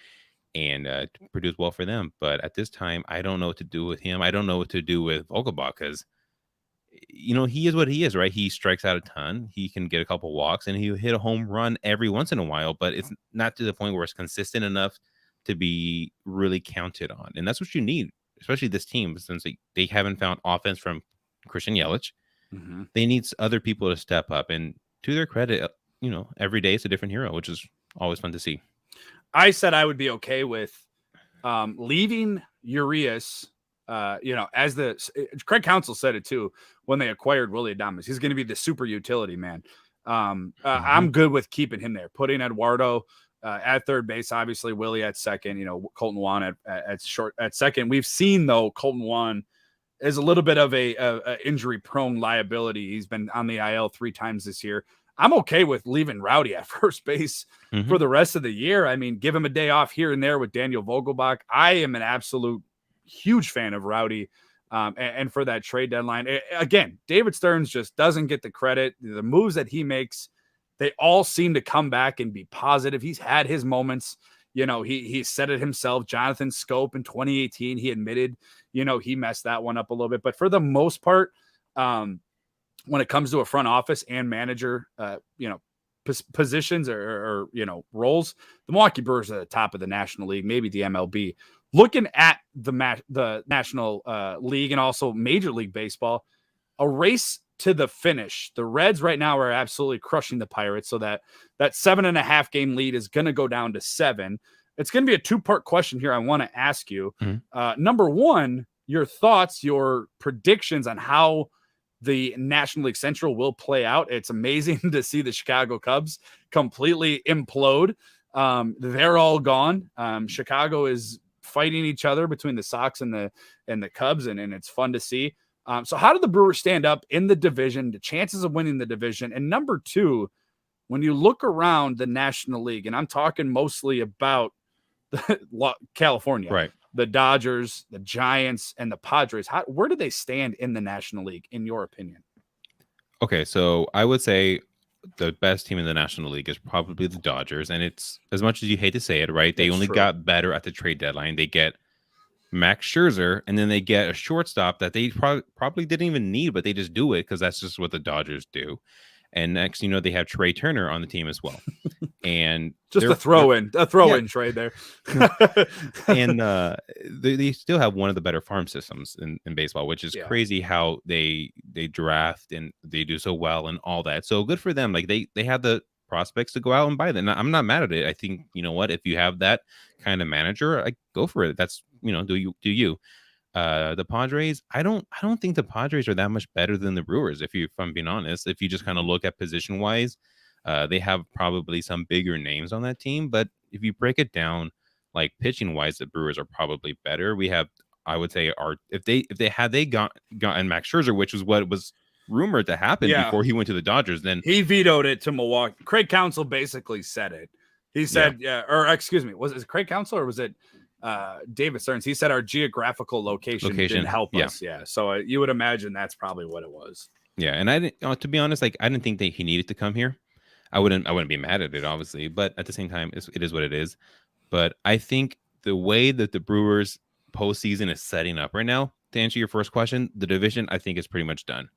and produce well for them. But at this time, I don't know what to do with him. I don't know what to do with Vogelbach because he is what he is, right? He strikes out a ton. He can get a couple walks, and he'll hit a home run every once in a while, but it's not to the point where it's consistent enough to be really counted on. And that's what you need, especially this team, since they haven't found offense from Christian Yelich. Mm-hmm. They need other people to step up. And to their credit, every day it's a different hero, which is always fun to see. I said I would be okay with leaving Urias. As Craig Counsell said it too when they acquired Willy Adames. He's going to be the super utility man. I'm good with keeping him there, putting Eduardo at third base, obviously Willie at second. Colton Juan at second. We've seen though Colton Juan is a little bit of a injury prone liability. He's been on the IL 3 times this year. I'm okay with leaving Rowdy at first base for the rest of the year. I mean, give him a day off here and there with Daniel Vogelbach. I am an absolute huge fan of Rowdy and for that trade deadline. Again, David Stearns just doesn't get the credit. The moves that he makes, they all seem to come back and be positive. He's had his moments. He said it himself. Jonathan Scope in 2018, he admitted, he messed that one up a little bit. But for the most part, when it comes to a front office and manager, positions or roles, the Milwaukee Brewers are at the top of the National League, maybe the MLB. Looking at the National League and also Major League Baseball, a race to the finish. The Reds right now are absolutely crushing the Pirates, so that 7.5 game lead is going to go down to 7. It's going to be a 2-part question here I want to ask you. Number one, your thoughts, your predictions on how the National League Central will play out. It's amazing to see the Chicago Cubs completely implode. They're all gone. Chicago is fighting each other between the Sox and the Cubs, and it's fun to see. So how do the Brewers stand up in the division, the chances of winning the division? And number two, when you look around the National League, and I'm talking mostly about California, right? The Dodgers, the Giants, and the Padres. Where do they stand in the National League, in your opinion? Okay, so I would say the best team in the National League is probably the Dodgers, and it's, as much as you hate to say it, right? They only got better at the trade deadline. They get Max Scherzer, and then they get a shortstop that they probably didn't even need, but they just do it because that's just what the Dodgers do. And next, they have Trey Turner on the team as well. And just a throw-in trade there. And they still have one of the better farm systems in baseball, which is crazy how they draft and they do so well and all that. So good for them. Like they have the prospects to go out and buy them. I'm not mad at it. I think, if you have that kind of manager, go for it. That's, do you. The Padres, I don't think the Padres are that much better than the Brewers. If I'm being honest, if you just kind of look at position wise, they have probably some bigger names on that team. But if you break it down, like pitching wise, the Brewers are probably better. We have, I would say, if they had gotten Max Scherzer, which was what was rumored to happen before he went to the Dodgers, then he vetoed it to Milwaukee. Craig Counsell basically said it. He said, or excuse me, was it Craig Counsell or was it David Stearns, he said our geographical location didn't help us. Yeah. So you would imagine that's probably what it was. Yeah. And I didn't, to be honest, like I didn't think that he needed to come here. I wouldn't be mad at it, obviously, but at the same time, it is what it is. But I think the way that the Brewers postseason is setting up right now, to answer your first question, the division I think is pretty much done.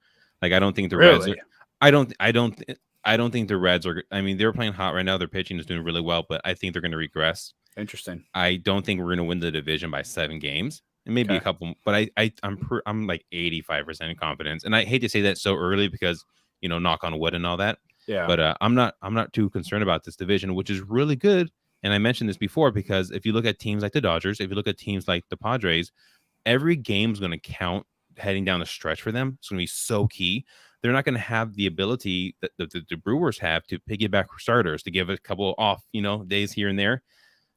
Like I don't think the Reds are. I don't think the Reds are. I mean, they're playing hot right now. Their pitching is doing really well, but I think they're going to regress. Interesting. I don't think we're going to win the division by 7 games. And maybe a couple, but I'm like 85% confidence. And I hate to say that so early because knock on wood and all that. Yeah. But I'm not too concerned about this division, which is really good. And I mentioned this before because if you look at teams like the Dodgers, if you look at teams like the Padres, every game's going to count heading down the stretch for them. It's going to be so key. They're not going to have the ability that the Brewers have to piggyback starters, to give a couple off, days here and there,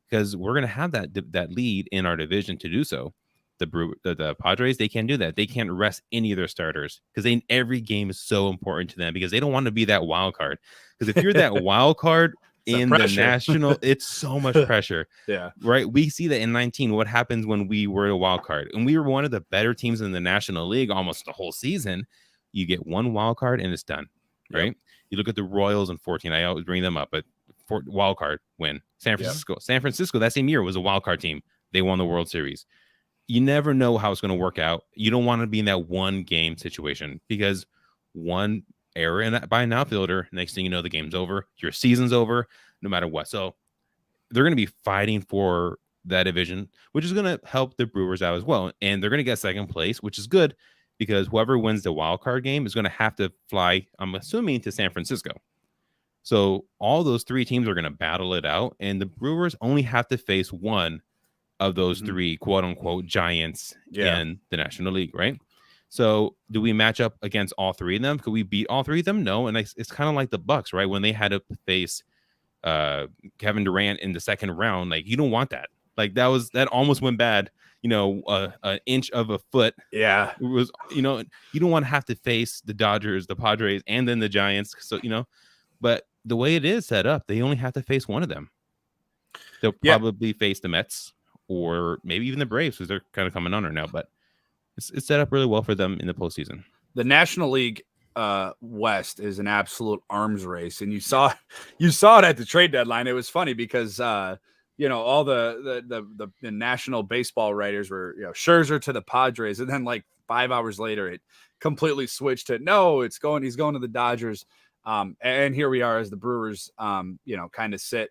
because we're going to have that lead in our division to do so. The Padres, they can't do that. They can't rest any of their starters because every game is so important to them because they don't want to be that wild card. Because if you're that wild card in the national, it's so much pressure. Yeah. Right. We see that in 19, what happens when we were a wild card and we were one of the better teams in the National League almost the whole season. You get one wild card and it's done. Right. Yep. You look at the Royals in 14. I always bring them up, but wild card win. San Francisco that same year was a wild card team. They won the World Series. You never know how it's going to work out. You don't want to be in that one game situation because one error by an outfielder, next thing you know, the game's over. Your season's over, no matter what. So they're going to be fighting for that division, which is going to help the Brewers out as well. And they're going to get second place, which is good because whoever wins the wild card game is going to have to fly, I'm assuming, to San Francisco. So all those 3 teams are going to battle it out. And the Brewers only have to face one of those 3 quote unquote giants in the National League, right? So do we match up against all 3 of them? Could we beat all 3 of them? No. And it's kind of like the Bucks, right? When they had to face Kevin Durant in the second round, like you don't want that. Like that almost went bad. An inch of a foot. Yeah. It was, you don't want to have to face the Dodgers, the Padres, and then the Giants. So, but the way it is set up, they only have to face one of them. They'll probably face the Mets or maybe even the Braves because they're kind of coming on right now, but it's set up really well for them in the postseason. The National League West is an absolute arms race, and you saw it at the trade deadline. It was funny because all the national baseball writers were Scherzer to the Padres, and then like 5 hours later it completely switched to he's going to the Dodgers, and here we are as the Brewers kind of sit.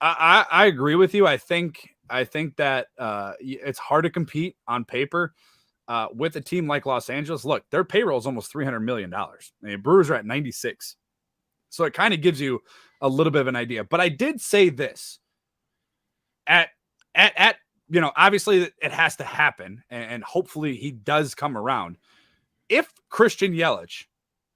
I agree with you. I think that it's hard to compete on paper with a team like Los Angeles. Look, their payroll is almost $300 million. I mean, Brewers are at 96. So it kind of gives you a little bit of an idea. But I did say this at obviously it has to happen, and hopefully he does come around. If Christian Yelich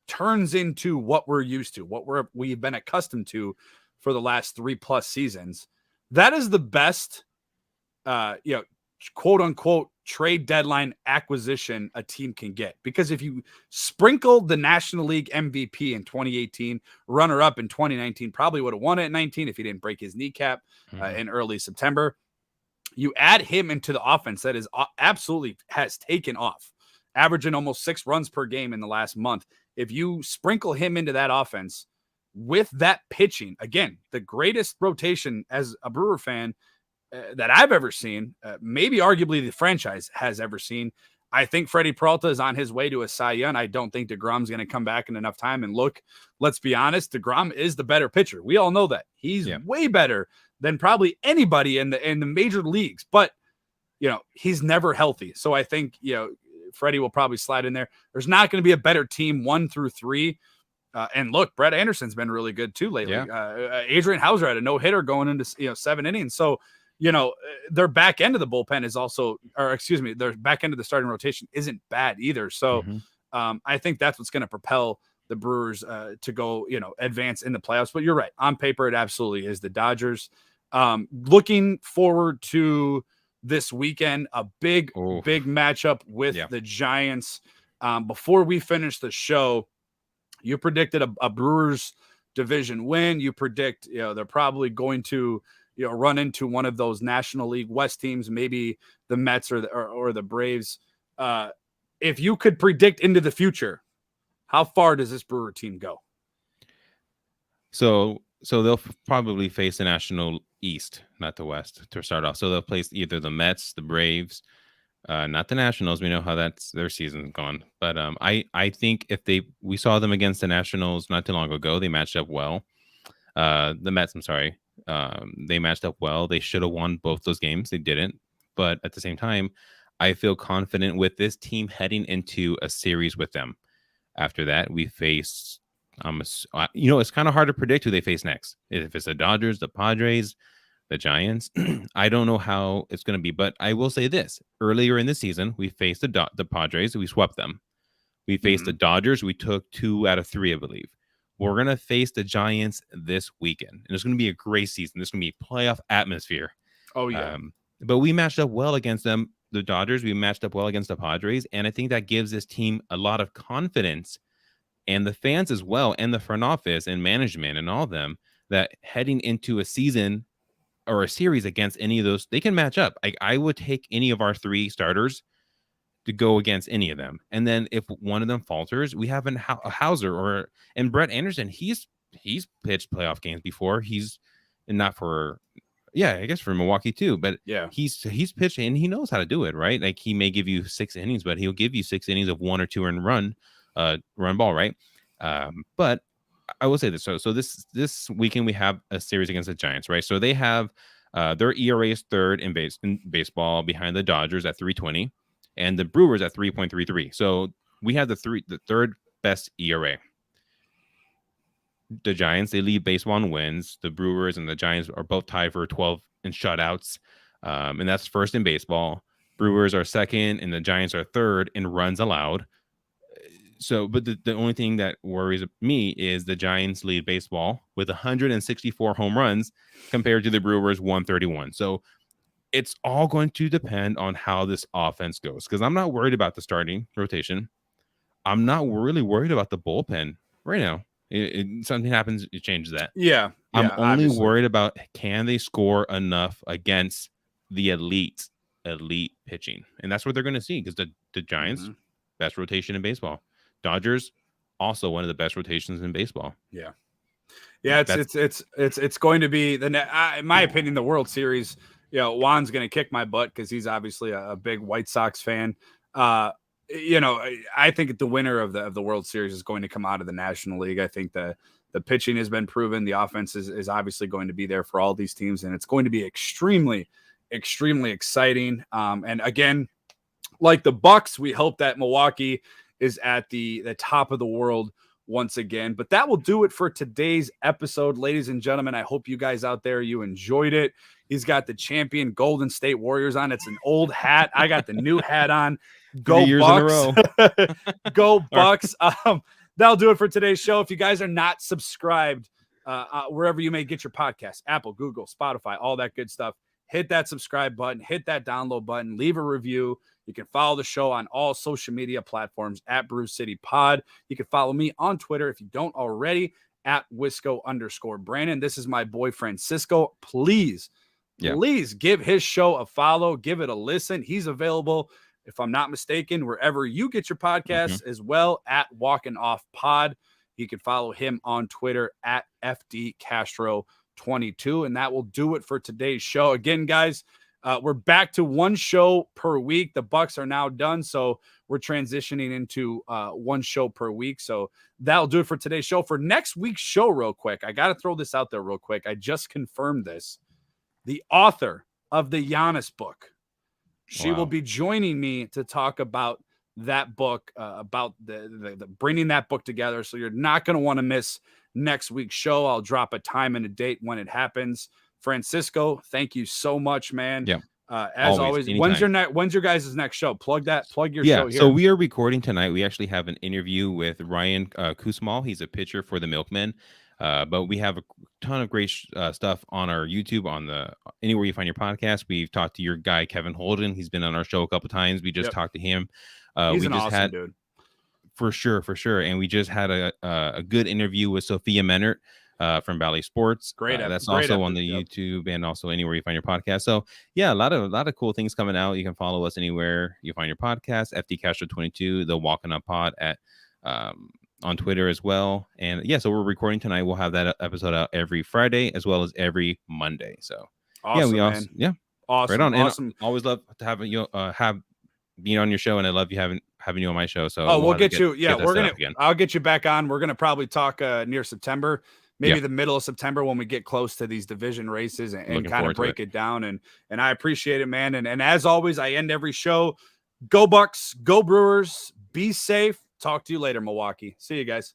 turns into what we're used to, what we've been accustomed to for the last 3+ seasons, that is the best, quote unquote trade deadline acquisition a team can get. Because if you sprinkle the National League MVP in 2018, runner up in 2019, probably would have won it in 19 if he didn't break his kneecap in early September. You add him into the offense that is absolutely has taken off, averaging almost 6 runs per game in the last month. If you sprinkle him into that offense with that pitching, again, the greatest rotation as a Brewer fan that I've ever seen, maybe arguably the franchise has ever seen. I think Freddie Peralta is on his way to a Cy Young. I don't think DeGrom's going to come back in enough time. And look, let's be honest, DeGrom is the better pitcher. We all know that. He's way better than probably anybody in the major leagues. But, he's never healthy. So I think, Freddie will probably slide in there. There's not going to be a better team 1 through 3. And look, Brett Anderson's been really good too lately. Adrian Hauser had a no-hitter going into 7 innings. So, their back end of the bullpen is also, their back end of the starting rotation isn't bad either. So I think that's what's going to propel the Brewers to go, advance in the playoffs. But you're right. On paper, it absolutely is the Dodgers. Looking forward to this weekend, a big matchup with the Giants. Before we finish the show, you predicted a Brewers division win. You predict, they're probably going to run into one of those National League West teams, maybe the Mets or the Braves. If you could predict into the future, how far does this Brewer team go? So they'll probably face the National East, not the West, to start off. So they'll place either the Mets, the Braves, not the Nationals. We know how that's their season's gone. But I think if we saw them against the Nationals not too long ago, they matched up well. The Mets, I'm sorry, they matched up well. They should have won both those games. They didn't. But at the same time, I feel confident with this team heading into a series with them. After that, we face, it's kind of hard to predict who they face next. If it's the Dodgers, the Padres, the Giants, I don't know how it's going to be. But I will say this: earlier in the season, we faced the Padres. We swept them. We faced the Dodgers. We took 2 out of 3, I believe. We're going to face the Giants this weekend. And it's going to be a great season. This is going to be playoff atmosphere. Oh, yeah. But we matched up well against them. The Dodgers, we matched up well against the Padres. And I think that gives this team a lot of confidence, and the fans as well, and the front office and management and all of them, that heading into a season or a series against any of those, they can match up. I would take any of our 3 starters to go against any of them. And then if one of them falters, we have a Hauser and Brett Anderson. He's pitched playoff games before. He's not for, I guess for Milwaukee too, but yeah, he's pitched and he knows how to do it, right? Like he may give you 6 innings, but he'll give you 6 innings of 1 or 2 and run ball, right? But I will say this. So this weekend we have a series against the Giants, right? So they have their ERA is 3rd in baseball behind the Dodgers at 3.20. And the Brewers at 3.33. So we have the 3rd best ERA. The Giants, they lead baseball in wins. The Brewers and the Giants are both tied for 12 in shutouts. And that's 1st in baseball. Brewers are 2nd and the Giants are 3rd in runs allowed. So, but the only thing that worries me is the Giants lead baseball with 164 home runs compared to the Brewers 131. So it's all going to depend on how this offense goes, because I'm not worried about the starting rotation. I'm not really worried about the bullpen right now. Something happens, it changes that. Yeah. I'm only obviously worried about, can they score enough against the elite pitching? And that's what they're going to see, because the Giants, best rotation in baseball. Dodgers, also one of the best rotations in baseball. Yeah. Yeah, it's going to be in my opinion, the World Series. Juan's going to kick my butt because he's obviously a big White Sox fan. I think the winner of the World Series is going to come out of the National League. I think the pitching has been proven. The offense is obviously going to be there for all these teams, and it's going to be extremely, extremely exciting. And again, like the Bucks, we hope that Milwaukee is at the top of the world once again. But that will do it for today's episode, ladies and gentlemen. I hope you guys out there, you enjoyed it. He's got the champion Golden State Warriors on. It's an old hat. I got the new hat on. Go 3 years Bucks. in a row. Go Bucks. That'll do it for today's show. If you guys are not subscribed, wherever you may get your podcast, Apple, Google, Spotify, all that good stuff, hit that subscribe button, hit that download button, leave a review. You can follow the show on all social media platforms at Brew City Pod. You can follow me on Twitter if you don't already at Wisco_Brandon. This is my boyfriend Cisco. Please give his show a follow. Give it a listen. He's available, if I'm not mistaken, wherever you get your podcasts, as well at Walking Off Pod. You can follow him on Twitter at FDCastro22. And that will do it for today's show. Again, guys, we're back to 1 show per week. The Bucks are now done, so we're transitioning into 1 show per week. So that'll do it for today's show. For next week's show, real quick, I got to throw this out there real quick. I just confirmed this. The author of the Giannis book, she will be joining me to talk about that book, about the bringing that book together. So you're not going to want to miss next week's show. I'll drop a time and a date when it happens. Francisco, thank you so much, man. Yeah. As always, anytime. when's your guys' next show? Plug your show here. So we are recording tonight. We actually have an interview with Ryan Kusmal. He's a pitcher for the Milkmen. But we have a ton of great stuff on our YouTube, on anywhere you find your podcast. We've talked to your guy Kevin Holden. He's been on our show a couple times. We just talked to him. He's an awesome dude. For sure. And we just had a good interview with Sophia Menert. from Valley Sports. That's great also on the yep. YouTube and also anywhere you find your podcast. So yeah, a lot of cool things coming out. You can follow us anywhere you find your podcast. FD Castro 22, the Walking Up Pod at on Twitter as well. And yeah, so we're recording tonight. We'll have that episode out every Friday as well as every Monday. So awesome, man. Awesome, right on. Awesome. And always love to have you have being on your show, and I love you having you on my show. So we'll get you. Yeah, I'll get you back on. We're gonna probably talk near September, maybe the middle of September when we get close to these division races and kind of break it down. And I appreciate it, man. And as always, I end every show. Go Bucks, go Brewers, be safe. Talk to you later, Milwaukee. See you guys.